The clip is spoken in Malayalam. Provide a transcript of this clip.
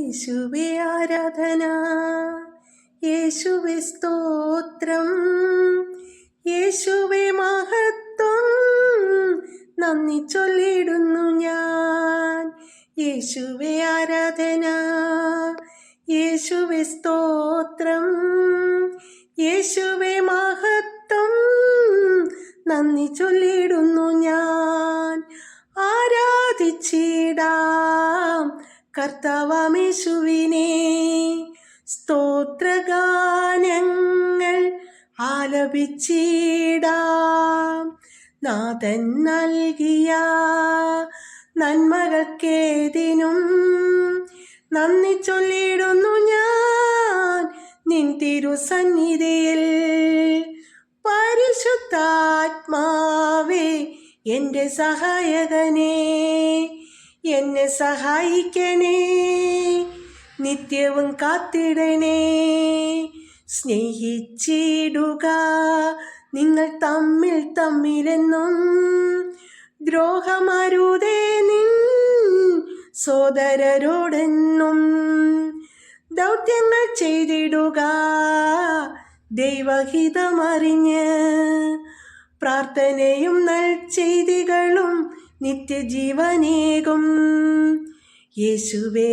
യേശുവേ ആരാധന, യേശുവേ സ്തോത്രം, യേശുവേ മഹത്വം, നന്ദി ചൊല്ലിടുന്നു ഞാൻ. യേശുവേ ആരാധന, യേശുവേ സ്തോത്രം, യേശുവേ മഹത്വം, നന്ദി ചൊല്ലിടുന്നു ഞാൻ. ആരാധിച്ചിടാം കർത്താവാമേശുവിനെ, സ്തോത്രഗാനങ്ങൾ ആലപിച്ചിടാം. നാഥൻ നൽകിയ നന്മകൾക്കേതിനും നന്ദി ചൊല്ലിടുന്നു ഞാൻ നിൻ തിരുസന്നിധിയിൽ. പരിശുദ്ധാത്മാവേ എൻ്റെ സഹായകനേ, എന്നെ സഹായിക്കണേ, നിത്യവും കാത്തിടണേ. സ്നേഹിച്ചിടുക നിങ്ങൾ തമ്മിലെന്നും, ദ്രോഹമരുതേ നിൻ സോദരരോടെന്നും. ദൗത്യങ്ങൾ ചെയ്തിടുക ദൈവഹിതമറിഞ്ഞ്, പ്രാർത്ഥനയും നൽചെയ്തികളും നിത്യജീവനേകും. യേശുവേ